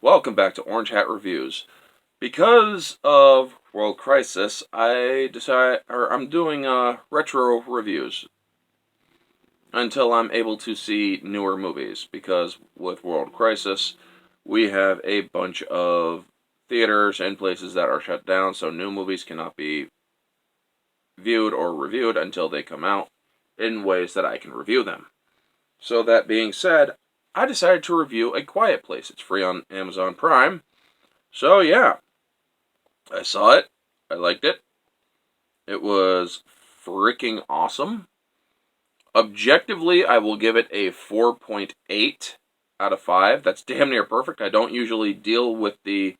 Welcome back to Orange Hat Reviews. Because of World Crisis, I'm doing retro reviews until I'm able to see newer movies. Because with World Crisis, we have a bunch of theaters and places that are shut down, so new movies cannot be viewed or reviewed until they come out in ways that I can review them. So that being said, I decided to review A Quiet Place. It's free on Amazon Prime. So yeah, I saw it. I liked it. It was freaking awesome. Objectively, I will give it a 4.8 out of 5. That's damn near perfect. I don't usually deal with the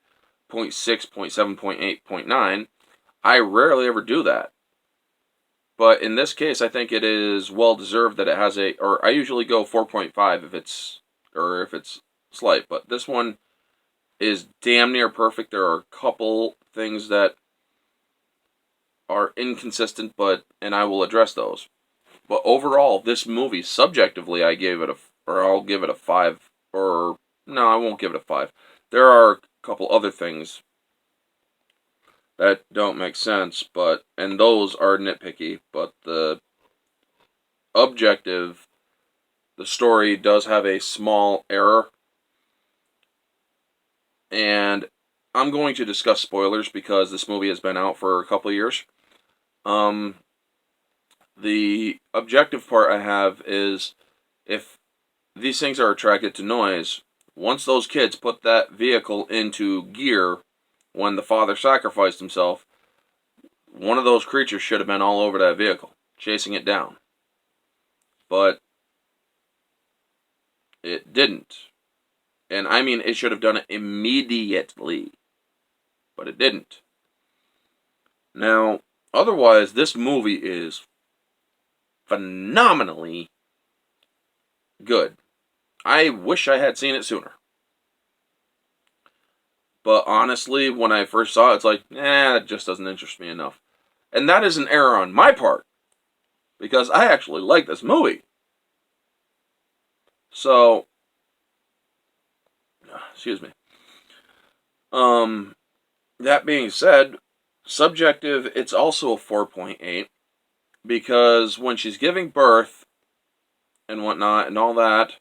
0. 0.6, 0.7, 0.8, 0.9. I rarely ever do that. But in this case, I think it is well deserved that it has or I usually go 4.5 if it's slight, but this one is damn near perfect. There are a couple things that are inconsistent, and I will address those. But overall, this movie, subjectively, I'll give it a 5, or, no, I won't give it a 5. There are a couple other things that don't make sense, and those are nitpicky, but the story does have a small error, and I'm going to discuss spoilers because this movie has been out for a couple of years. The objective part I have is, if these things are attracted to noise, once those kids put that vehicle into gear when the father sacrificed himself, one of those creatures should have been all over that vehicle, chasing it down. But it didn't. And I mean, it should have done it immediately. But it didn't. Now, otherwise, this movie is phenomenally good. I wish I had seen it sooner. But honestly, when I first saw it, it's like, it just doesn't interest me enough. And that is an error on my part, because I actually like this movie. So, excuse me. That being said, subjective, it's also a 4.8, because when she's giving birth and whatnot and all that,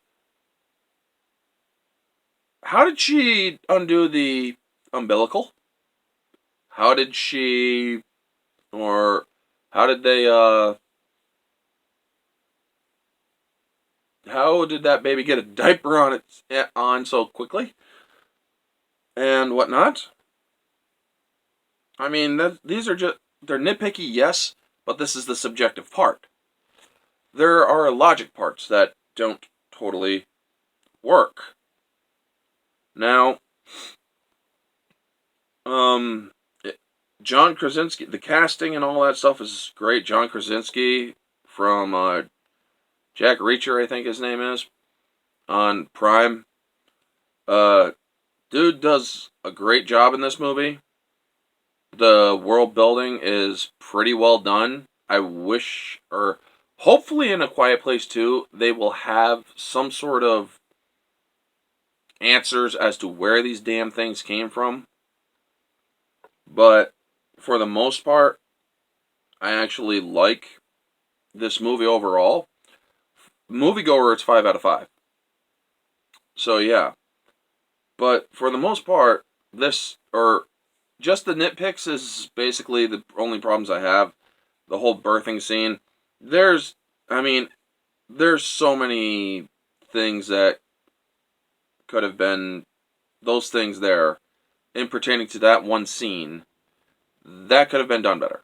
how did she undo the umbilical? How did she, or how did they, how did that baby get a diaper on so quickly? And whatnot? I mean, they're nitpicky, yes, but this is the subjective part. There are logic parts that don't totally work. Now, John Krasinski, the casting and all that stuff is great. John Krasinski from Jack Reacher, I think his name is, on Prime. Dude does a great job in this movie. The world building is pretty well done. I wish, or hopefully in A Quiet Place 2, they will have some sort of answers as to where these damn things came from. But for the most part, I actually like this movie overall. Moviegoer, it's 5 out of 5. So yeah. But for the most part, just the nitpicks is basically the only problems I have. The whole birthing scene. There's so many things that could have been those things there, in pertaining to that one scene, that could have been done better.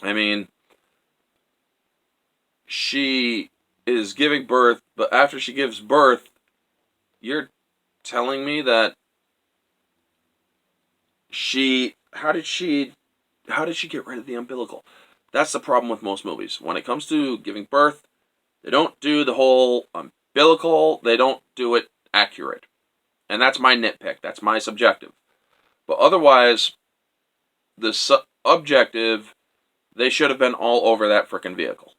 I mean, she is giving birth, but after she gives birth, you're telling me that how did she get rid of the umbilical? That's the problem with most movies. When it comes to giving birth, they don't do the whole umbilical, they don't do it accurate. And that's my nitpick, that's my subjective. But otherwise, the objective, they should have been all over that frickin' vehicle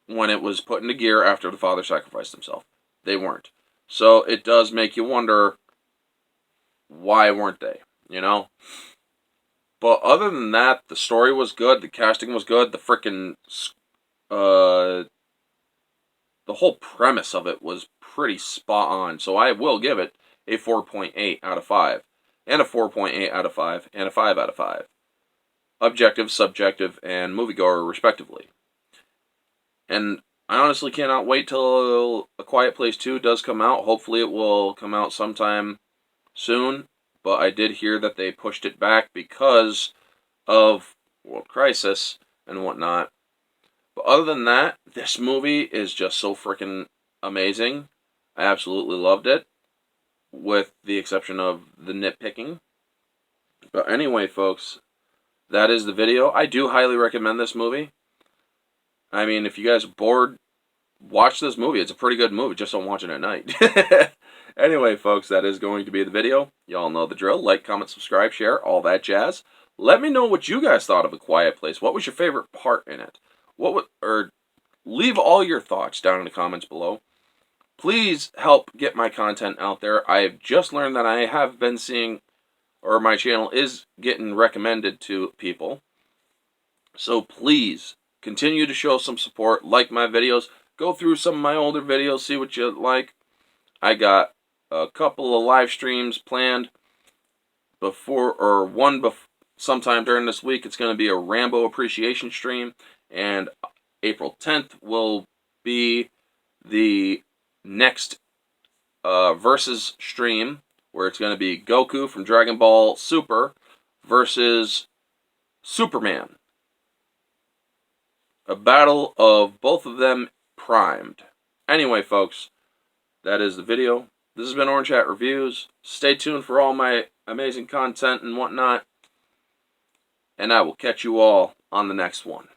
when it was put into gear after the father sacrificed himself. They weren't. So it does make you wonder, why weren't they? You know? But other than that, the story was good, the casting was good, the freaking uh the whole premise of it was pretty spot on. So I will give it a 4.8 out of 5 and a 4.8 out of 5 and a 5 out of 5. Objective, subjective, and moviegoer respectively. And I honestly cannot wait till A Quiet Place 2 does come out. Hopefully it will come out sometime soon. But I did hear that they pushed it back because of World Crisis and whatnot. But other than that, this movie is just so freaking amazing. I absolutely loved it, with the exception of the nitpicking. But anyway, folks, that is the video. I do highly recommend this movie. I mean, if you guys are bored, watch this movie. It's a pretty good movie, just don't watch it at night. Anyway, folks, that is going to be the video. Y'all know the drill. Like, comment, subscribe, share, all that jazz. Let me know what you guys thought of A Quiet Place. What was your favorite part in it? Leave all your thoughts down in the comments below. Please help get my content out there. I have just learned that I have been seeing, or my channel is getting recommended to people. So please continue to show some support. Like my videos. Go through some of my older videos. See what you like. I got a couple of live streams planned sometime during this week. It's going to be a Rambo appreciation stream. And April 10th will be the next versus stream, where it's going to be Goku from Dragon Ball Super versus Superman. A battle of both of them primed. Anyway, folks, that is the video. This has been Orange Hat Reviews. Stay tuned for all my amazing content and whatnot. And I will catch you all on the next one.